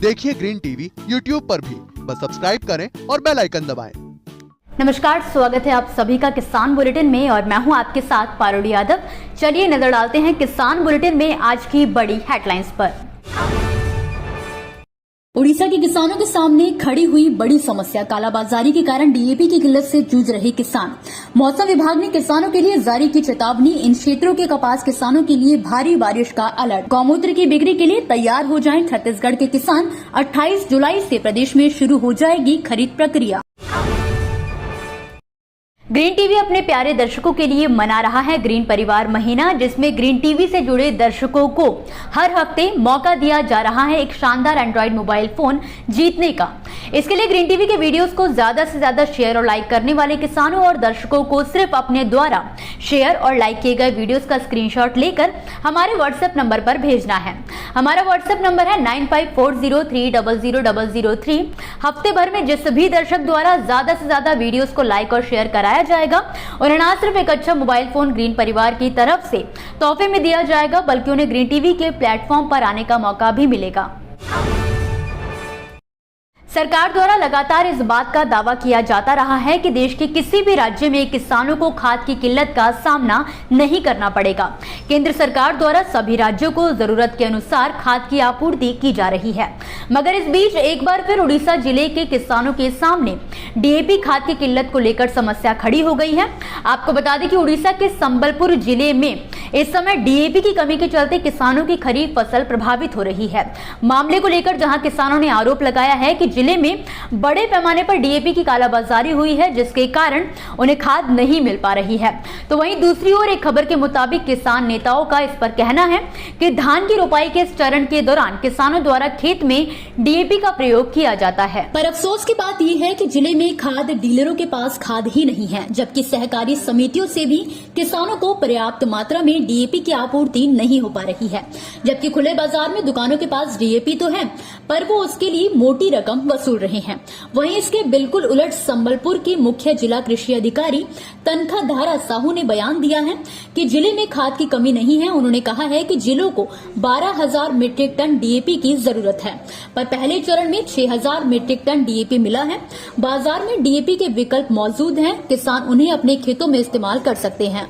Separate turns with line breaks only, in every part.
देखिए green TV YouTube पर भी, बस सब्सक्राइब करें और बेल आइकन दबाएं।
नमस्कार, स्वागत है आप सभी का किसान बुलेटिन में और मैं हूं आपके साथ पारुल यादव। चलिए नजर डालते हैं किसान बुलेटिन में आज की बड़ी हेडलाइंस पर। उड़ीसा के किसानों के सामने खड़ी हुई बड़ी समस्या, कालाबाजारी के कारण डीएपी की किल्लत से जूझ रहे किसान। मौसम विभाग ने किसानों के लिए जारी की चेतावनी, इन क्षेत्रों के कपास किसानों के लिए भारी बारिश का अलर्ट। गौमूत्र की बिक्री के लिए तैयार हो जाएं छत्तीसगढ़ के किसान, 28 जुलाई से प्रदेश में शुरू हो जाएगी खरीद प्रक्रिया। ग्रीन टीवी अपने प्यारे दर्शकों के लिए मना रहा है ग्रीन परिवार महीना, जिसमें ग्रीन टीवी से जुड़े दर्शकों को हर हफ्ते मौका दिया जा रहा है एक शानदार एंड्रॉइड मोबाइल फोन जीतने का। इसके लिए ग्रीन टीवी के वीडियोस को ज्यादा से ज्यादा शेयर और लाइक करने वाले किसानों और दर्शकों को सिर्फ अपने द्वारा शेयर और लाइक किए गए वीडियोस का स्क्रीनशॉट लेकर हमारे व्हाट्सएप नंबर पर भेजना है। हमारा व्हाट्सएप नंबर है 9540300003। हफ्ते भर में जिस भी दर्शक द्वारा ज्यादा से ज्यादा वीडियोस को लाइक और शेयर कराया जाएगा उन्हें न सिर्फ एक अच्छा मोबाइल फोन ग्रीन परिवार की तरफ से तोहफे में दिया जाएगा, बल्कि उन्हें ग्रीन टीवी के प्लेटफॉर्म पर आने का मौका भी मिलेगा। सरकार द्वारा लगातार इस बात का दावा किया जाता रहा है कि देश के किसी भी राज्य में किसानों को खाद की किल्लत का सामना नहीं करना पड़ेगा। केंद्र सरकार द्वारा सभी राज्यों को जरूरत के अनुसार खाद की आपूर्ति की जा रही है, मगर इस बीच एक बार फिर उड़ीसा जिले के किसानों के सामने डीएपी खाद की किल्लत को लेकर समस्या खड़ी हो गई है। आपको बता दें कि उड़ीसा के संबलपुर जिले में इस समय डीएपी की कमी के चलते किसानों की खरीफ फसल प्रभावित हो रही है। मामले को लेकर जहां किसानों ने आरोप लगाया है कि जिले में बड़े पैमाने पर डीएपी की कालाबाजारी हुई है, जिसके कारण उन्हें खाद नहीं मिल पा रही है, तो वहीं दूसरी ओर एक खबर के मुताबिक किसान नेताओं का इस पर कहना है कि धान की रोपाई के इस चरण के दौरान किसानों द्वारा खेत में डीएपी का प्रयोग किया जाता है। पर अफसोस की बात यह है कि जिले में खाद डीलरों के पास खाद ही नहीं है, जबकि सहकारी समितियों से भी किसानों को पर्याप्त मात्रा में डीएपी की आपूर्ति नहीं हो पा रही है। जबकि खुले बाजार में दुकानों के पास डीएपी तो है, पर वो उसके लिए मोटी रकम वसूल रहे हैं। वहीं इसके बिल्कुल उलट संबलपुर के मुख्य जिला कृषि अधिकारी तनखाधारा साहू ने बयान दिया है कि जिले में खाद की कमी नहीं है। उन्होंने कहा है कि जिलों को 12,000 मीट्रिक टन डीएपी की जरूरत है, पर पहले चरण में 6,000 मीट्रिक टन डीएपी मिला है। बाजार में डीएपी के विकल्प मौजूद हैं, किसान उन्हें अपने खेतों में इस्तेमाल कर सकते हैं।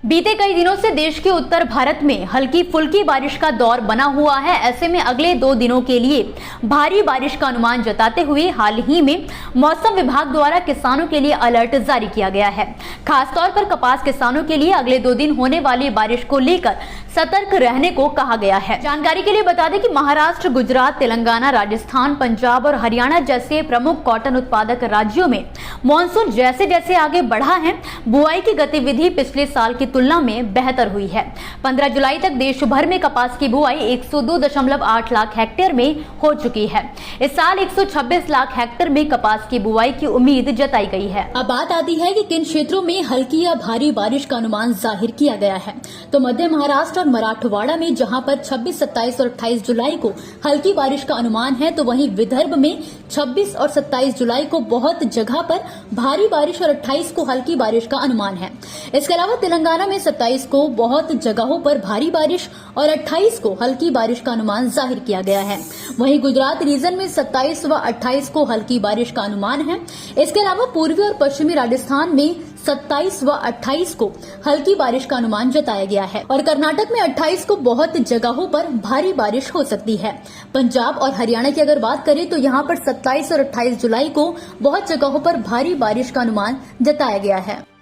बीते कई दिनों से देश के उत्तर भारत में हल्की फुल्की बारिश का दौर बना हुआ है। ऐसे में अगले 2 दिनों के लिए भारी बारिश का अनुमान जताते हुए हाल ही में मौसम विभाग द्वारा किसानों के लिए अलर्ट जारी किया गया है। खासतौर पर कपास किसानों के लिए अगले 2 दिन होने वाली बारिश को लेकर सतर्क रहने को कहा गया है। जानकारी के लिए बता दें कि महाराष्ट्र, गुजरात, तेलंगाना, राजस्थान, पंजाब और हरियाणा जैसे प्रमुख कॉटन उत्पादक राज्यों में मानसून जैसे जैसे आगे बढ़ा है, बुआई की गतिविधि पिछले साल की तुलना में बेहतर हुई है। 15 जुलाई तक देश भर में कपास की बुआई 102.8 लाख हेक्टेयर में हो चुकी है। इस साल 126 लाख हेक्टेयर में कपास की बुआई की उम्मीद जताई गई है। अब बात आती है कि किन क्षेत्रों में हल्की या भारी बारिश का अनुमान जाहिर किया गया है। तो मध्य महाराष्ट्र और मराठवाड़ा में जहां पर 26, 27 और 28 जुलाई को हल्की बारिश का अनुमान है, तो वहीं विदर्भ में 26 और 27 जुलाई को बहुत जगह पर भारी बारिश और 28 को हल्की बारिश का अनुमान है। इसके अलावा तेलंगाना में 27 को बहुत जगहों पर भारी बारिश और 28 को हल्की बारिश का अनुमान जाहिर किया गया है। वहीं गुजरात रीजन में 27 व 28 को हल्की बारिश का अनुमान है। इसके अलावा पूर्वी और पश्चिमी राजस्थान में 27 व 28 को हल्की बारिश का अनुमान जताया गया है और कर्नाटक में 28 को बहुत जगहों पर भारी बारिश हो सकती है। पंजाब और हरियाणा की अगर बात करें तो यहां पर 27 और 28 जुलाई को बहुत जगहों पर भारी बारिश का अनुमान जताया गया है।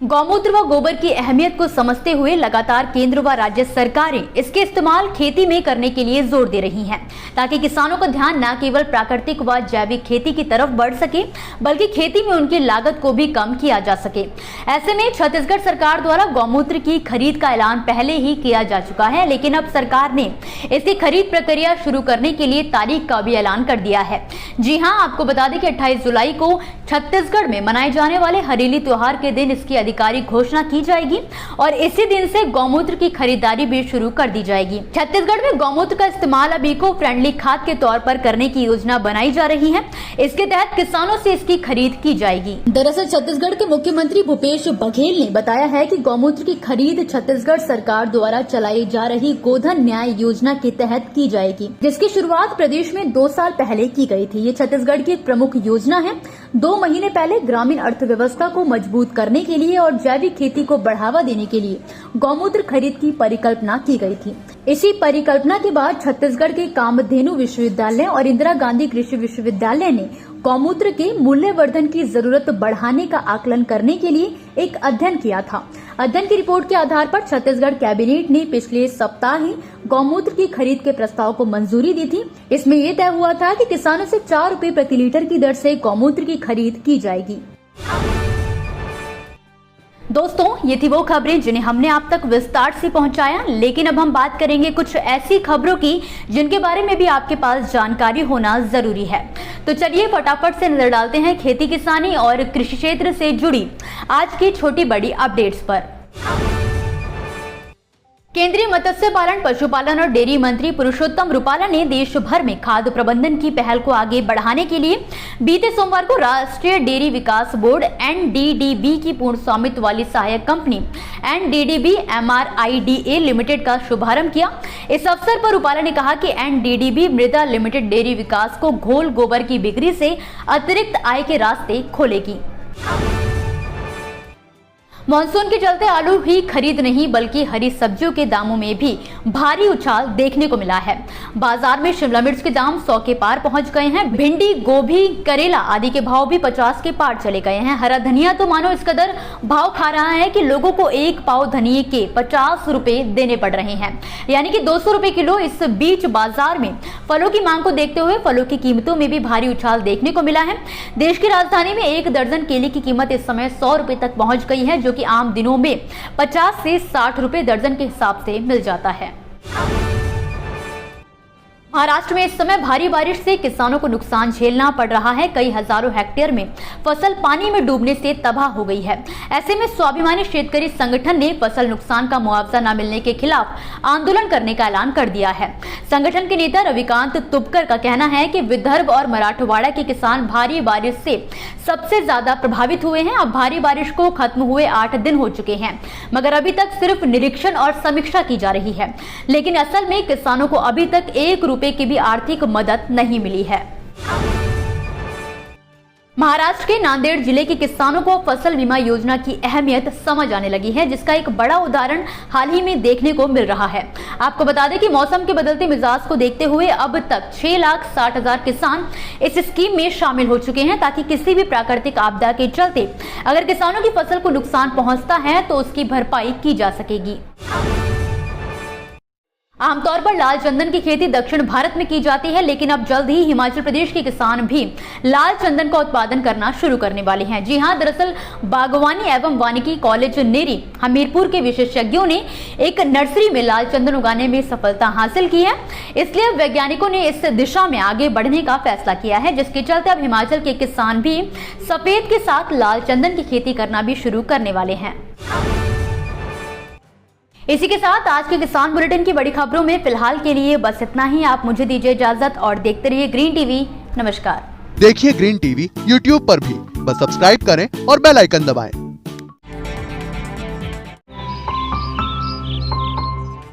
गौमूत्र व गोबर की अहमियत को समझते हुए लगातार केंद्र व राज्य सरकारें इसके इस्तेमाल खेती में करने के लिए जोर दे रही हैं, ताकि किसानों का ध्यान न केवल प्राकृतिक व जैविक खेती की तरफ बढ़ सके, बल्कि खेती में उनकी लागत को भी कम किया जा सके। ऐसे में छत्तीसगढ़ सरकार द्वारा गौमूत्र की खरीद का ऐलान पहले ही किया जा चुका है, लेकिन अब सरकार ने इसकी खरीद प्रक्रिया शुरू करने के लिए तारीख का भी ऐलान कर दिया है। जी हाँ, आपको बता दें कि 28 जुलाई को छत्तीसगढ़ में मनाए जाने वाले हरेली त्योहार के दिन इसकी आधिकारिक घोषणा की जाएगी और इसी दिन से गौमूत्र की खरीदारी भी शुरू कर दी जाएगी। छत्तीसगढ़ में गौमूत्र का इस्तेमाल अब इको फ्रेंडली खाद के तौर पर करने की योजना बनाई जा रही है। इसके तहत किसानों से इसकी खरीद की जाएगी। दरअसल छत्तीसगढ़ के मुख्यमंत्री भूपेश बघेल ने बताया है कि गौमूत्र की खरीद छत्तीसगढ़ सरकार द्वारा चलाई जा रही गोधन न्याय योजना के तहत की जाएगी, जिसकी शुरुआत प्रदेश में 2 साल पहले की गई थी। ये छत्तीसगढ़ की एक प्रमुख योजना है। 2 महीने पहले ग्रामीण अर्थव्यवस्था को मजबूत करने के लिए और जैविक खेती को बढ़ावा देने के लिए गौमूत्र खरीद की परिकल्पना की गई थी। इसी परिकल्पना के बाद छत्तीसगढ़ के कामधेनु विश्वविद्यालय और इंदिरा गांधी कृषि विश्वविद्यालय ने गौमूत्र के मूल्यवर्धन की जरूरत बढ़ाने का आकलन करने के लिए एक अध्ययन किया था। अध्ययन की रिपोर्ट के आधार पर छत्तीसगढ़ कैबिनेट ने पिछले सप्ताह ही गौमूत्र की खरीद के प्रस्ताव को मंजूरी दी थी। इसमें यह तय हुआ था कि किसानों से 4 रुपए प्रति लीटर की दर से गौमूत्र की खरीद की जाएगी। दोस्तों, ये थी वो खबरें जिन्हें हमने आप तक विस्तार से पहुंचाया, लेकिन अब हम बात करेंगे कुछ ऐसी खबरों की जिनके बारे में भी आपके पास जानकारी होना जरूरी है। तो चलिए फटाफट से नजर डालते हैं खेती किसानी और कृषि क्षेत्र से जुड़ी आज की छोटी बड़ी अपडेट्स पर। केंद्रीय मत्स्य पालन, पशुपालन और डेयरी मंत्री पुरुषोत्तम रूपाला ने देश भर में खाद्य प्रबंधन की पहल को आगे बढ़ाने के लिए बीते सोमवार को राष्ट्रीय डेयरी विकास बोर्ड NDDB की पूर्ण स्वामित्व वाली सहायक कंपनी NDDB MRIDA लिमिटेड का शुभारंभ किया। इस अवसर पर रूपाला ने कहा कि NDDB मृदा लिमिटेड डेयरी विकास को घोल गोबर की बिक्री से अतिरिक्त आय के रास्ते खोलेगी। मानसून के चलते आलू ही खरीद नहीं बल्कि हरी सब्जियों के दामों में भी भारी उछाल देखने को मिला है। बाजार में शिमला मिर्च के दाम 100 के पार पहुंच गए हैं। भिंडी, गोभी, करेला आदि के भाव भी 50 के पार चले गए हैं। हरा धनिया तो मानो इस कदर भाव खा रहा है कि लोगों को 1 पाव धनिये के 50 रुपए देने पड़ रहे हैं, यानी कि 200 रुपए किलो। इस बीच बाजार में फलों की मांग को देखते हुए फलों की कीमतों में भी भारी उछाल देखने को मिला है। देश की राजधानी में 1 दर्जन केले की कीमत इस समय 100 रुपए तक पहुंच गई है, जो कि आम दिनों में 50 से 60 रुपए दर्जन के हिसाब से मिल जाता है। महाराष्ट्र में इस समय भारी बारिश से किसानों को नुकसान झेलना पड़ रहा है। कई हजारों हेक्टेयर में फसल पानी में डूबने से तबाह हो गई है। ऐसे में स्वाभिमानी शेतकरी संगठन ने फसल नुकसान का मुआवजा न मिलने के खिलाफ आंदोलन करने का ऐलान कर दिया है। संगठन के नेता रविकांत तुपकर का कहना है कि विदर्भ और मराठवाड़ा के किसान भारी बारिश से सबसे ज्यादा प्रभावित हुए हैं। अब भारी बारिश को खत्म हुए 8 दिन हो चुके हैं, मगर अभी तक सिर्फ निरीक्षण और समीक्षा की जा रही है। लेकिन असल में किसानों को अभी तक 1 रुपए की भी आर्थिक मदद नहीं मिली है। महाराष्ट्र के नांदेड़ जिले के किसानों को फसल बीमा योजना की अहमियत समझ आने लगी है, जिसका एक बड़ा उदाहरण हाल ही में देखने को मिल रहा है। आपको बता दें कि मौसम के बदलते मिजाज को देखते हुए अब तक 6,60,000 किसान इस स्कीम में शामिल हो चुके हैं, ताकि किसी भी प्राकृतिक आपदा के चलते अगर किसानों की फसल को नुकसान पहुंचता है तो उसकी भरपाई की जा सकेगी। आमतौर पर लाल चंदन की खेती दक्षिण भारत में की जाती है, लेकिन अब जल्द ही हिमाचल प्रदेश के किसान भी लाल चंदन का उत्पादन करना शुरू करने वाले हैं। जी हां, दरअसल बागवानी एवं वानिकी कॉलेज नेरी हमीरपुर के विशेषज्ञों ने एक नर्सरी में लाल चंदन उगाने में सफलता हासिल की है। इसलिए वैज्ञानिकों ने इस दिशा में आगे बढ़ने का फैसला किया है, जिसके चलते अब हिमाचल के किसान भी सफेद के साथ लाल चंदन की खेती करना भी शुरू करने वाले हैं। इसी के साथ आज के किसान बुलेटिन की बड़ी खबरों में फिलहाल के लिए बस इतना ही। आप मुझे दीजिए इजाजत और देखते रहिए ग्रीन टीवी। नमस्कार।
देखिए ग्रीन टीवी YouTube पर भी, बस सब्सक्राइब करें और बेल आइकन दबाएं।